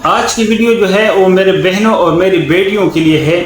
آج کی ویڈیو جو ہے وہ میرے بہنوں اور میری بیٹیوں کے لیے ہے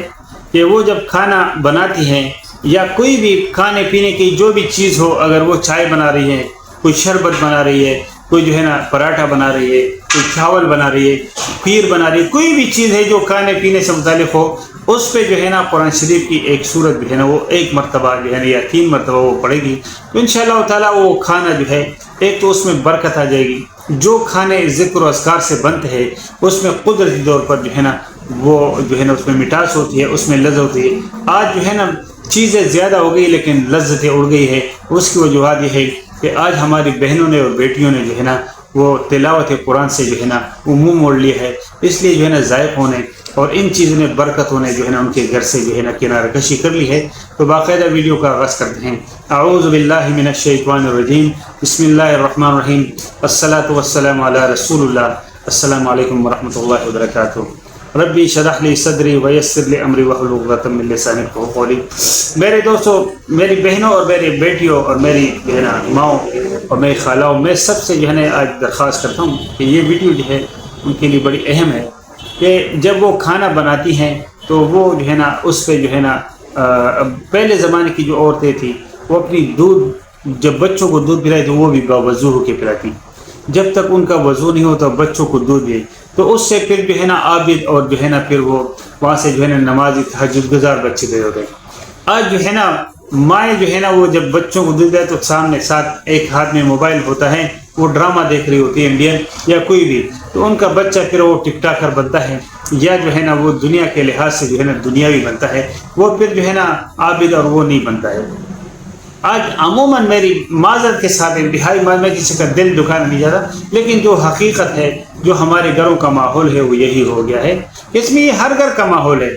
کہ وہ جب کھانا بناتی ہیں یا کوئی بھی کھانے پینے کی جو بھی چیز ہو، اگر وہ چائے بنا رہی ہے، کوئی شربت بنا رہی ہے، کوئی جو ہے نا پراٹھا بنا رہی ہے، کوئی چاول بنا رہی ہے، کھیر بنا رہی ہے، کوئی بھی چیز ہے جو کھانے پینے سے متعلق ہو، اس پہ جو ہے نا قرآن شریف کی ایک سورت جو ہے نا وہ ایک مرتبہ جو ہے نا یا 3 مرتبہ وہ پڑھے گی تو انشاءاللہ تعالیٰ وہ کھانا جو ہے ایک تو اس میں برکت آ جائے گی، جو کھانے ذکر و اذکار سے بنتے ہیں اس میں قدرتی طور پر جو ہے نا وہ جو ہے نا اس میں مٹاس ہوتی ہے، اس میں لذت ہوتی ہے۔ آج جو ہے نا چیزیں زیادہ ہو گئی لیکن لذتیں اڑ گئی ہے۔ اس کی وجوہات یہ ہے کہ آج ہماری بہنوں نے اور بیٹیوں نے جو ہے نا وہ تلاوت قرآن سے جو ہے نا وہ منہ موڑ لیا ہے، اس لیے جو ہے نا ذائق ہونے اور ان چیزوں میں برکت ہونے جو ہے نا ان کے گھر سے جو ہے نا کنارہ کشی کر لی ہے۔ تو باقاعدہ ویڈیو کا آغاز کرتے ہیں۔ اعوذ باللہ من الشیطان الرجیم، بسم اللہ الرحمن الرحیم، الصلاۃ والسلام علی رسول اللہ۔ السلام علیکم ورحمۃ اللہ وبرکاتہ۔ ربی شرح لی صدری ویسر لی امری واحلل عقدۃ من لسانی یفقہوا قولی۔ میرے دوستو، میری بہنوں اور میری بیٹیوں اور میری جو ہے نا ماؤں اور میری خالوں، میں سب سے جو ہے نا آج درخواست کرتا ہوں کہ یہ ویڈیو جو ہے ان کے لیے بڑی اہم ہے کہ جب وہ کھانا بناتی ہیں تو وہ جو ہے نا اس پہ جو ہے نا پہلے زمانے کی جو عورتیں تھیں وہ اپنی دودھ جب بچوں کو دودھ پلائی تو وہ بھی باوضو ہو کے پلاتی، جب تک ان کا وضو نہیں ہوتا بچوں کو دودھ دے تو اس سے پھر جو ہے نا عابد اور جو ہے نا پھر وہ وہاں سے جو ہے نا نمازی تہجد گزار بچے دے ہوتے ہیں۔ آج جو ہے نا مائیں جو ہے نا وہ جب بچوں کو دودھ دے تو سامنے ساتھ ایک ہاتھ میں موبائل ہوتا ہے، وہ ڈرامہ دیکھ رہی ہوتی ہے انڈین یا کوئی بھی، تو ان کا بچہ پھر وہ ٹک ٹاکر بنتا ہے یا جو ہے نا وہ دنیا کے لحاظ سے جو ہے نا دنیاوی بنتا ہے، وہ پھر جو ہے نا عابد اور وہ نہیں بنتا ہے۔ آج عموماً میری معذرت کے ساتھ انتہائی میں کسی کا دل دکھانا نہیں جاتا، لیکن جو حقیقت ہے جو ہمارے گھروں کا ماحول ہے وہ یہی ہو گیا ہے۔ اس میں یہ ہر گھر کا ماحول ہے،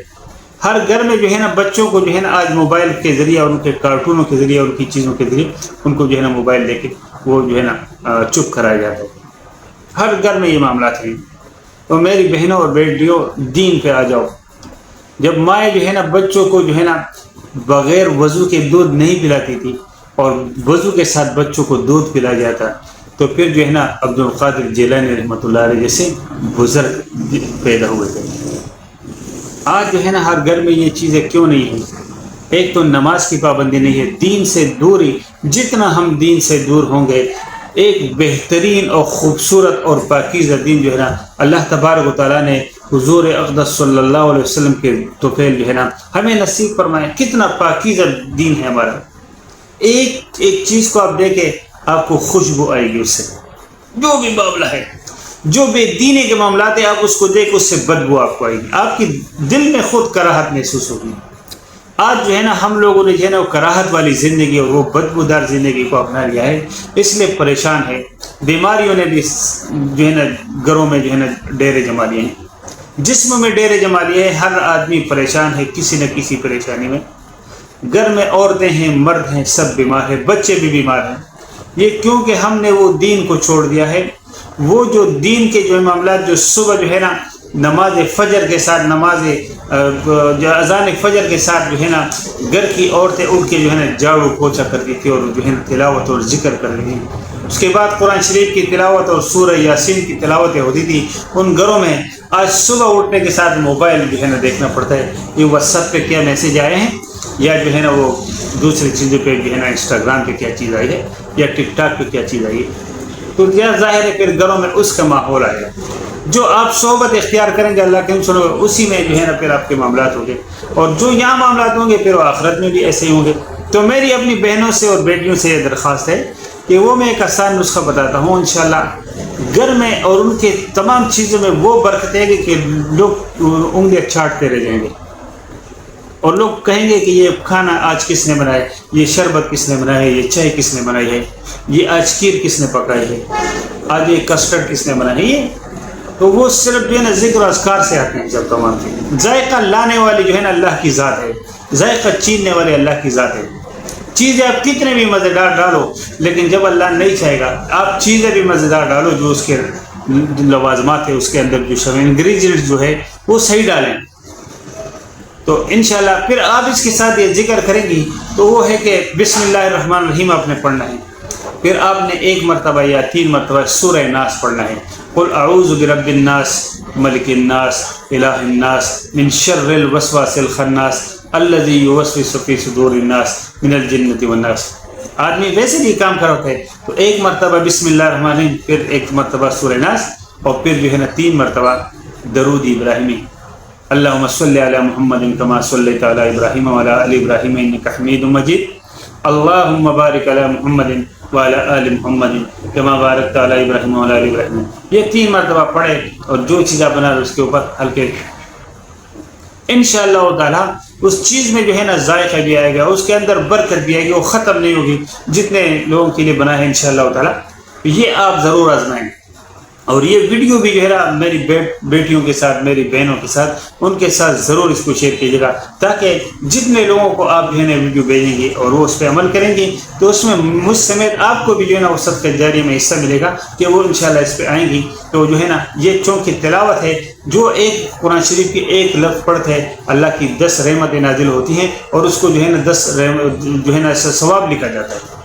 ہر گھر میں جو ہے نا بچوں کو جو ہے نا آج موبائل کے ذریعے اور ان کے کارٹونوں کے ذریعے اور ان کی چیزوں کے ذریعے ان کو جو ہے نا موبائل دے کے وہ جو ہے نا چپ کرایا جاتا ہے۔ ہر گھر میں یہ معاملات ہیں۔ تو میری بہنوں اور بیٹیوں، دین پہ آ جاؤ۔ جب مائیں جو ہے نا بچوں کو جو ہے نا بغیر وضو کے دودھ نہیں پلاتی تھی اور وضو کے ساتھ بچوں کو دودھ پلایا جاتا تو پھر جو ہے نا عبد القادر جیلانی رحمۃ اللہ علیہ جیسے بزرگ پیدا ہوئے تھے۔ آج جو ہے نا ہر گھر میں یہ چیزیں کیوں نہیں ہیں؟ ایک تو نماز کی پابندی نہیں ہے، دین سے دوری، جتنا ہم دین سے دور ہوں گے ایک بہترین اور خوبصورت اور پاکیزہ دین جو ہے نا اللہ تبارک و تعالیٰ نے حضور اقدس صلی اللہ علیہ وسلم کے توفیل جو ہے نا ہمیں نصیب فرمائے۔ کتنا پاکیزہ دین ہے ہمارا، ایک ایک چیز کو آپ دیکھیں آپ کو خوشبو آئے گی، اس سے جو بھی معاملہ ہے، جو بے دینی کے معاملات ہیں آپ اس کو دیکھ اس سے بدبو آپ کو آئے گی، آپ کی دل میں خود کراہت محسوس ہوگی۔ آج جو ہے نا ہم لوگوں نے جو ہے نا وہ کراہت والی زندگی اور وہ بدبودار زندگی کو اپنا لیا ہے، اس لیے پریشان ہے۔ بیماریوں نے بھی جو ہے نا گھروں میں جو ہے نا ڈیرے جما لیے ہیں، جسم میں ڈیرے جما لیے ہیں، ہر آدمی پریشان ہے کسی نہ کسی پریشانی میں۔ گھر میں عورتیں ہیں، مرد ہیں، سب بیمار ہیں، بچے بھی بیمار ہیں۔ یہ کیونکہ ہم نے وہ دین کو چھوڑ دیا ہے۔ وہ جو دین کے جو معاملات جو صبح جو ہے نا نماز فجر کے ساتھ اذان فجر کے ساتھ جو ہے نا گھر کی عورتیں اٹھ کے جو ہے نا جھاڑو پوچھا کرتی تھی اور جو ہے نا تلاوت اور ذکر کر رہی تھی، اس کے بعد قرآن شریف کی تلاوت اور سورہ یاسین کی تلاوتیں ہوتی تھی ان گھروں میں۔ آج صبح اٹھنے کے ساتھ موبائل جو ہے نا دیکھنا پڑتا ہے، یہ واٹس ایپ پہ کیا میسج آئے ہیں یا جو ہے نا وہ دوسری چیزوں پہ جو ہے نا انسٹاگرام پہ کیا چیز آئی ہے یا ٹک ٹاک پہ کیا چیز آئی ہے، تو کیا ظاہر ہے پھر گھروں میں اس کا ماحول آئے گا۔ جو آپ صحبت اختیار کریں گے اللہ کے سنو گے اسی میں جو ہے نا پھر آپ کے معاملات ہوں گے، اور جو یہاں معاملات ہوں گے پھر وہ آخرت میں بھی ایسے ہی ہوں گے۔ تو میری اپنی بہنوں سے اور بیٹیوں سے یہ درخواست ہے کہ وہ میں ایک آسان نسخہ بتاتا ہوں، انشاءاللہ گھر میں اور ان کے تمام چیزوں میں وہ برکت ہے کہ لوگ انگلیاں چاٹتے رہ جائیں گے اور لوگ کہیں گے کہ یہ کھانا آج کس نے بنایا ہے، یہ شربت کس نے بنایا ہے، یہ چائے کس نے بنائی ہے، یہ آج کھیر کس نے پکائی ہے، آج یہ کسٹرڈ کس نے بنائی ہے۔ یہ تو وہ صرف جو ہے نا ذکر و اذکار سے آتے ہیں جب تمام چیزیں۔ ذائقہ لانے والی جو ہے نا اللہ کی ذات ہے، ذائقہ چیننے والے اللہ کی ذات ہے۔ چیزیں آپ کتنے بھی مزیدار ڈالو لیکن جب اللہ نہیں چاہے گا آپ چیزیں بھی مزیدار ڈالو، جو اس کے لوازمات ہے اس کے اندر جو انگریڈینٹس جو ہے وہ صحیح ڈالیں، تو انشاءاللہ پھر آپ اس کے ساتھ یہ ذکر کریں گی تو وہ ہے کہ بسم اللہ الرحمن الرحیم آپ نے پڑھنا ہے، پھر آپ نے 1 مرتبہ یا 3 مرتبہ سورہ ناس پڑھنا ہے، قل اعوذ برب الناس ملک الناس الہ الناس من شر الوسواس الخناس الذی یوسوس فی صدور الناس من الجنۃ والناس. آدمی ویسے بھی کام کر رہا ہے تو ایک مرتبہ بسم اللہ الرحمن الرحیم، پھر ایک مرتبہ سورہ ناس، اور پھر جو ہے نا 3 مرتبہ درود ابراہیمی. اللہم صلی علی محمد کما صلیت علی ابراہیم وعلی آل ابراہیم انک حمید مجید. اللہم بارک علی محمد وعلی آل محمد کما بارکت علی ابراہیم وعلی آل ابراہیم. یہ 3 مرتبہ پڑھے اور جو چیزیں بنا رہے اس کے اوپر ہلکے انشاءاللہ تعالیٰ اس چیز میں جو ہے نا ذائقہ بھی آئے گا، اس کے اندر برکت بھی آئے گی، وہ ختم نہیں ہوگی. جتنے لوگوں کے لیے بنا ہے انشاءاللہ تعالیٰ یہ آپ ضرور آزمائیں. اور یہ ویڈیو بھی جو ہے نا میری بیٹیوں کے ساتھ، میری بہنوں کے ساتھ، ان کے ساتھ ضرور اس کو شیئر کیجیے گا، تاکہ جتنے لوگوں کو آپ جو ہے نا ویڈیو بھیجیں گے اور وہ اس پہ عمل کریں گے تو اس میں مجھ سمیت آپ کو بھی جو ہے نا وہ صدقہ جاریہ میں حصہ ملے گا کہ وہ انشاءاللہ اس پہ آئیں گی. تو جو ہے نا یہ چونکہ تلاوت ہے، جو ایک قرآن شریف کی ایک لفظ پڑھتے ہیں اللہ کی 10 رحمتیں نازل ہوتی ہیں اور اس کو جو ہے نا 10 جو ہے نا ثواب لکھا جاتا ہے.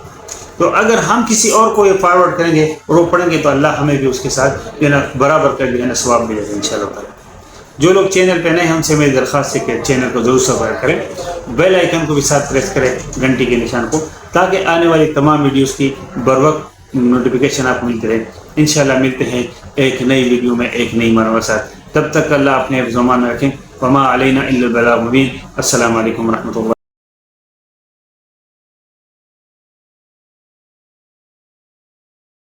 تو اگر ہم کسی اور کو یہ فارورڈ کریں گے اور وہ پڑھیں گے تو اللہ ہمیں بھی اس کے ساتھ جو ہے نا برابر کا جو ہے نا ثواب ملے گا انشاءاللہ تعالیٰ. جو لوگ چینل پہ نئے ہیں ان سے میری درخواست ہے کہ چینل کو ضرور سبسکرائب کریں، بیل آئیکن کو بھی ساتھ پریس کریں، گھنٹی کے نشان کو، تاکہ آنے والی تمام ویڈیوز کی بروقت نوٹیفیکیشن آپ کو ملتے رہے. انشاءاللہ ملتے ہیں ایک نئی ویڈیو میں ایک نئی معلومات ساتھ. تب تک اللہ اپنے حفظ و امان میں رکھیں. وما علینا الا البلاغ المبین. السلام علیکم ورحمۃ اللہ.